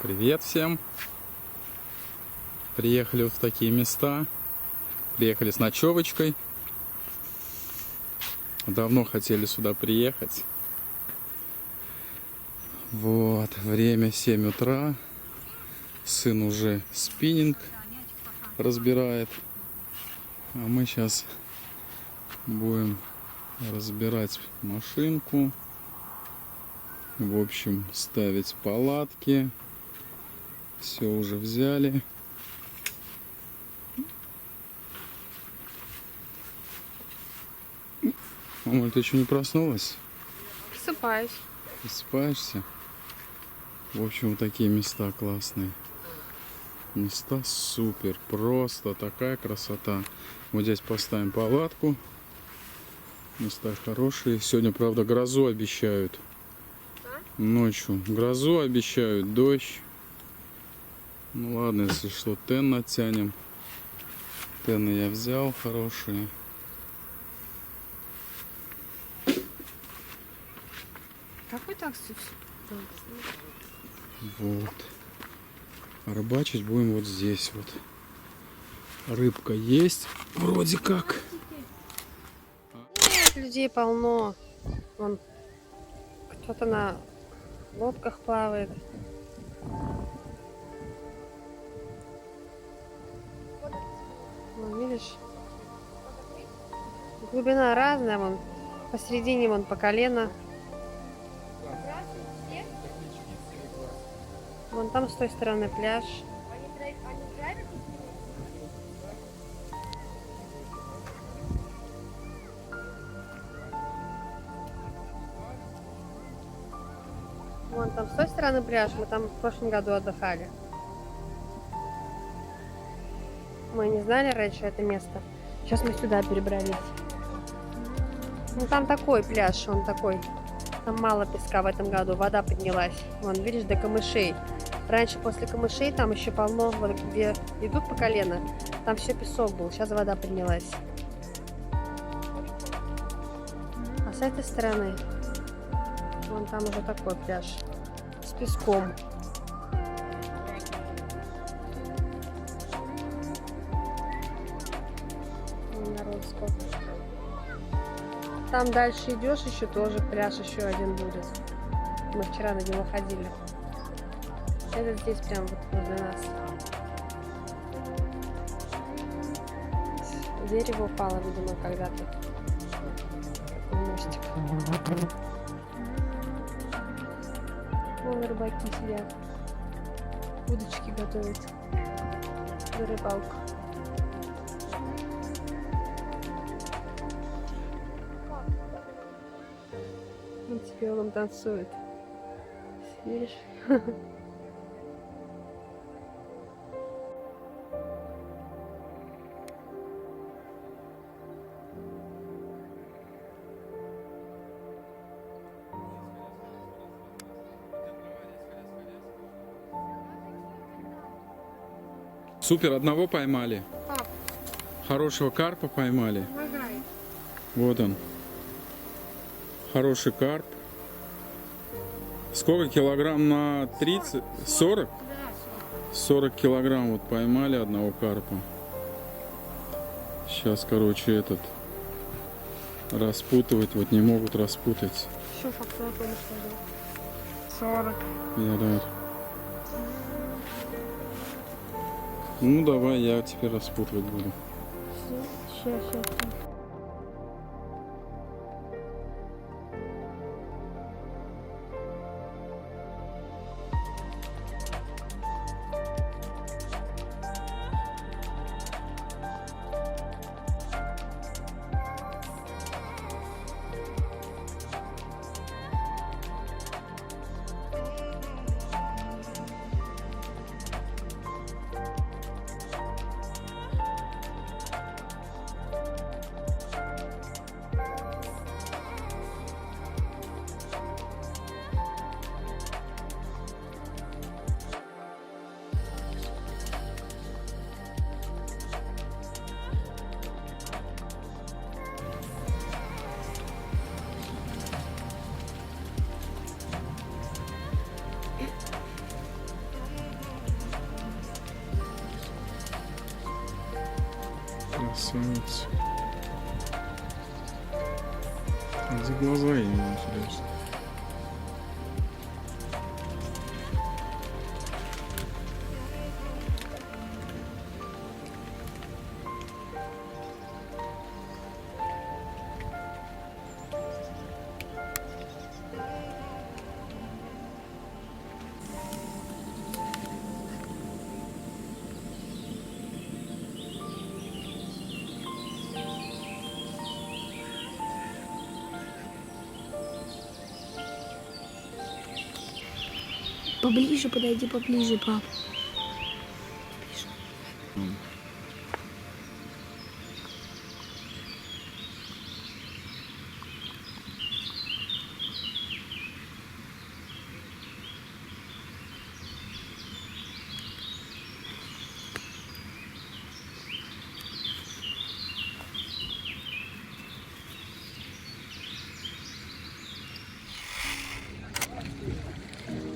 Привет всем! Приехали вот в такие места. Приехали с ночевочкой. Давно хотели сюда приехать. Вот, время 7 утра. Сын уже спиннинг разбирает. А мы сейчас будем разбирать машинку. В общем, ставить палатки. Все уже взяли. Мама, ты еще не проснулась? Просыпаюсь. Просыпаешься? В общем, вот такие места классные. Места супер. Просто такая красота. Вот здесь поставим палатку. Места хорошие. Сегодня, правда, грозу обещают. Ночью грозу обещают, дождь. Ну ладно, если что, тен натянем. Тены я взял хорошие. Какой так? Вот. А рыбачить будем вот здесь вот. Рыбка есть, вроде как. Нет, людей полно. Вон кто-то на лодках плавает. Вон, видишь? Глубина разная, вон посередине вон по колено. Вон там с той стороны пляж. Вон там с той стороны пляж. Мы там в прошлом году отдыхали. Мы не знали раньше это место. Сейчас мы сюда перебрались. Ну там такой пляж, он такой. Там мало песка в этом году, вода поднялась. Вон, видишь, до камышей. Раньше после камышей там еще полно, вот где идут по колено, там все песок был, сейчас вода поднялась. А с этой стороны, вон там уже такой пляж с песком. Вон народ сколько. Там дальше идешь, еще тоже пляж еще один будет. Мы вчера на него ходили. Это здесь прям вот возле нас. Дерево упало, видимо, когда-то. Такой мостик. Вон рыбаки сидят. Удочки готовят. На рыбалку. Он теперь он танцует. Видишь? Супер, одного поймали. Пап, Хорошего карпа поймали. помогай. Вот он. Хороший карп. Сколько килограмм на 30? 40? 40 килограмм вот поймали одного карпа. Сейчас, короче, этот распутывать. Вот не могут распутать. Еще фактор, 40. Я рад. Ну давай, я теперь распутывать буду. Сейчас. Красавец. Где глаза, я не знаю, интересно. Поближе подойди, поближе, пап.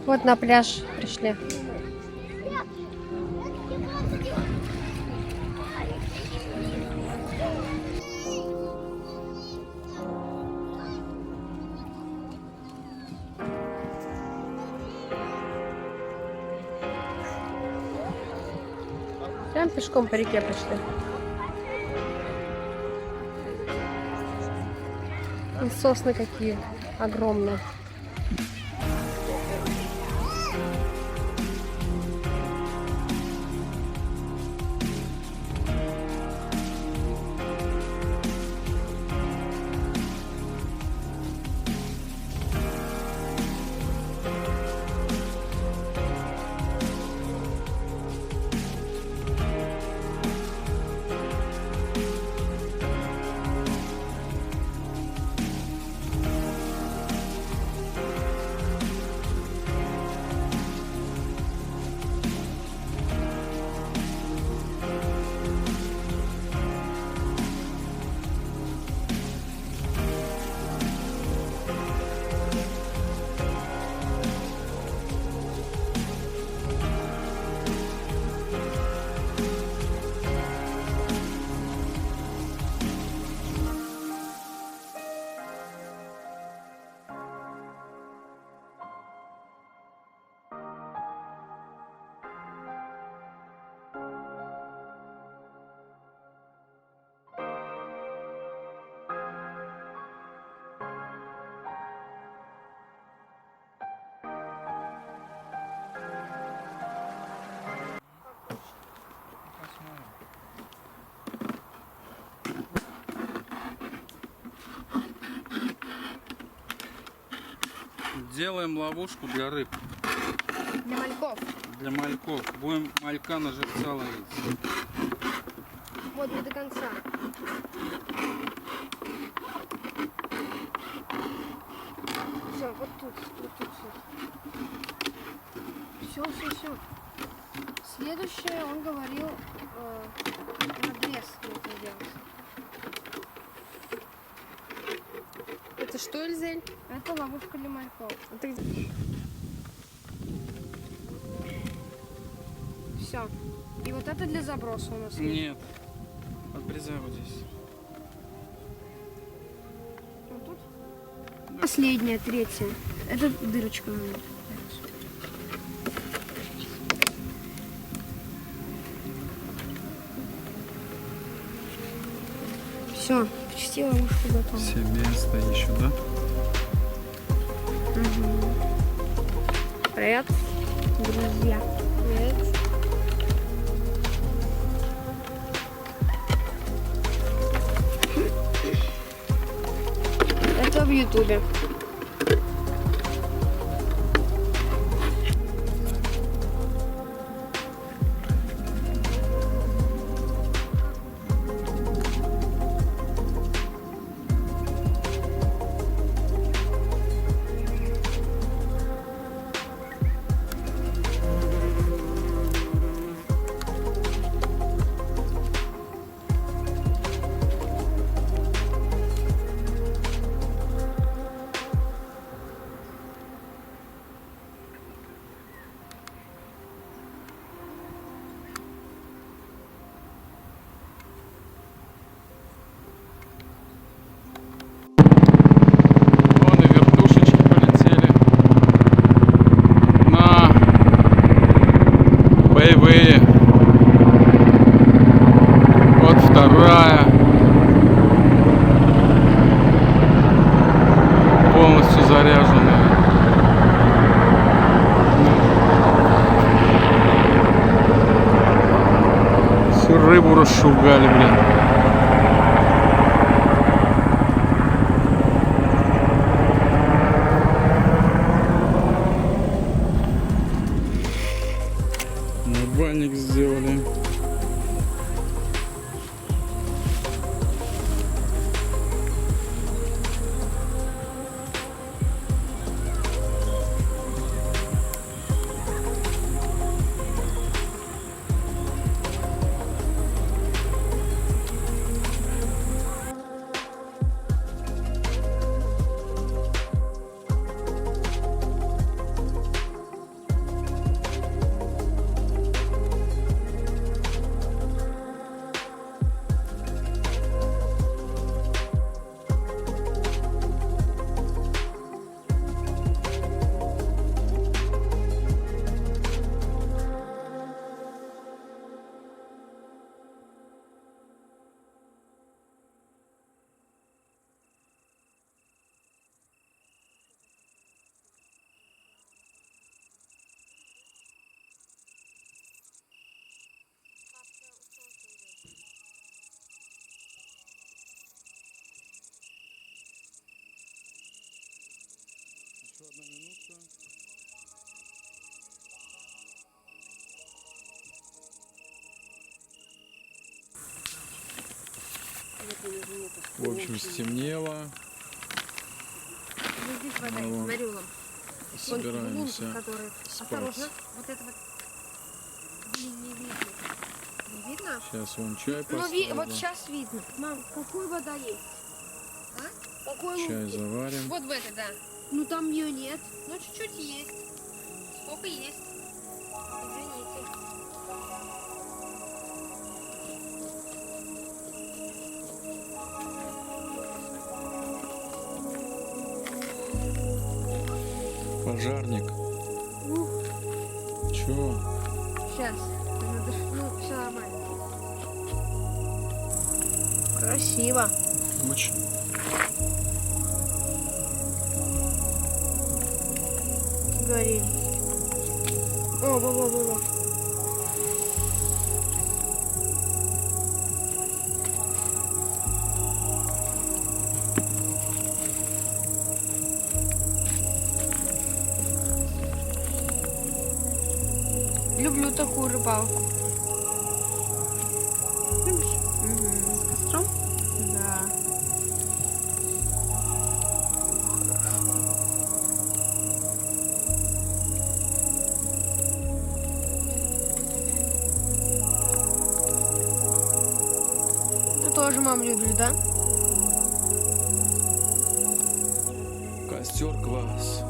Вот на пляж пришли. Прям пешком по реке пришли. И сосны какие огромные. Делаем ловушку для рыб, Для мальков. для мальков. Будем малька на живца ловить. Вот не до конца. Все, вот тут все. Все. Следующее, он говорил, надрез нужно делать. Это что, Эльзель? Это ловушка для мальков. Все. И вот это для заброса у нас. Нет, отрезай вот здесь. Вот тут? Последняя, третья. Это дырочка. Все, почти ловушка готова. Все место еще, да? Привет. Друзья. Привет. Это в Ютубе. боевые. Вот вторая. Полностью заряженная. Всю рыбу расшугали, блин. Набальник сделали. Еще одна минутка. В общем, стемнело. Ну, здесь вода, Ну, смотри, вон. Собираемся Который... спать. Осторожно, вот это вот. Не видно. Не видно? Сейчас вон чай Ну, поставили. вот сейчас видно. Мам, какой вода есть? А? Какой Чай заварим. Вот в это, да. Ну там ее нет. Ну, чуть-чуть есть. Сколько есть. Извините. Пожарник. Чё? Сейчас. Ну, все нормально. Красиво. Очень. Горели. О, было. Люблю такую рыбалку. Любишь? С костром? Да. Ты тоже, мам, любишь, да? Костер класс.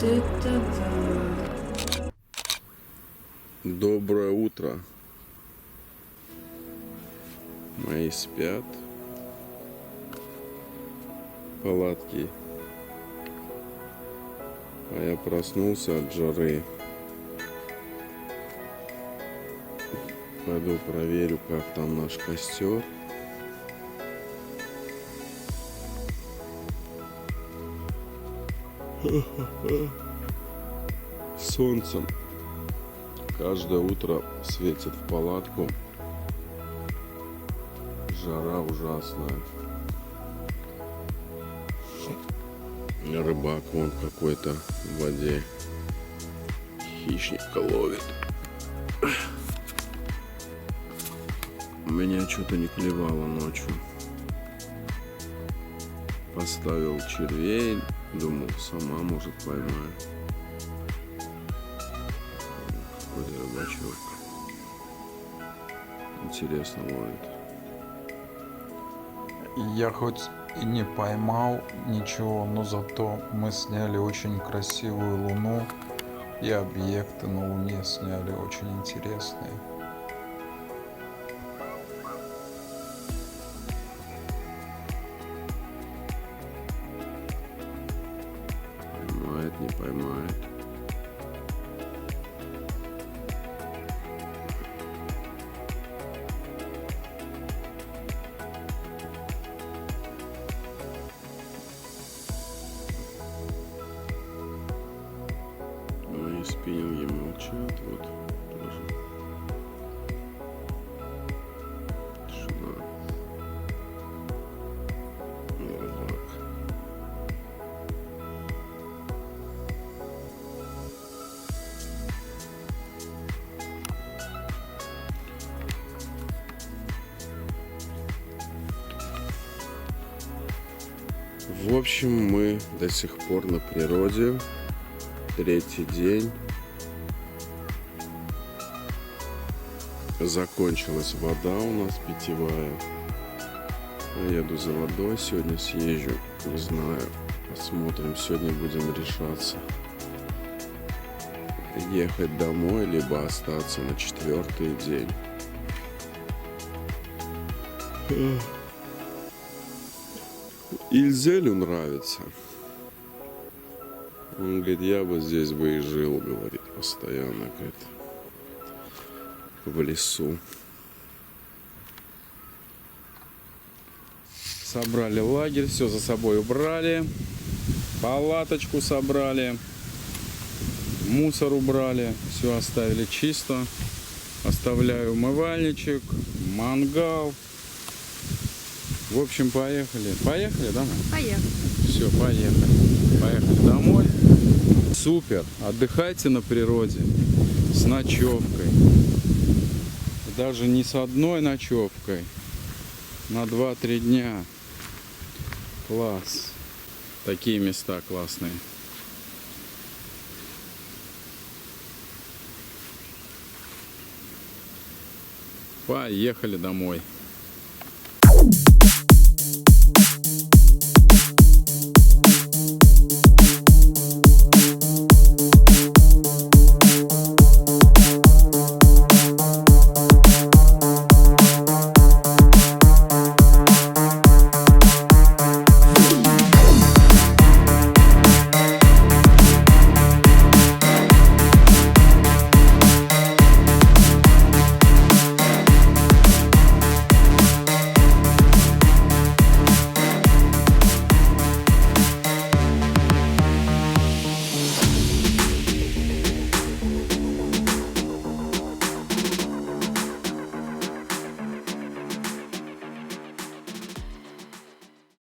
это да. Доброе утро. Мои спят. Палатки. А я проснулся от жары. Пойду проверю, как там наш костер. Солнцем каждое утро светит в палатку. Жара ужасная. Рыбак вон какой-то в воде хищника ловит. Меня что-то не клевало ночью. Поставил червей, думал, сама может поймаю. Какой-то рыбачок. Интересно ловит. Я хоть и не поймал ничего, но зато мы сняли очень красивую луну, и объекты на луне сняли очень интересные. Поймает, не поймает. Мои спиннинги молчат, вот тоже. Тишина. Рыбак. В общем, мы до сих пор на природе. Третий день. Закончилась вода у нас питьевая. Еду за водой. Сегодня съезжу. Не знаю. Посмотрим. Сегодня будем решаться. Ехать домой, либо остаться на 4-й день. Ильзелю нравится. Он говорит, я бы здесь бы и жил, говорит, постоянно, говорит, в лесу. Собрали лагерь, все за собой убрали, палаточку собрали, мусор убрали, все оставили чисто. Оставляю умывальничек, мангал. В общем, поехали. Поехали, да? Поехали. Все, поехали. Поехали домой. Супер. Отдыхайте на природе с ночевкой. Даже не с одной ночевкой. На 2-3 дня. Класс. Такие места классные. Поехали домой.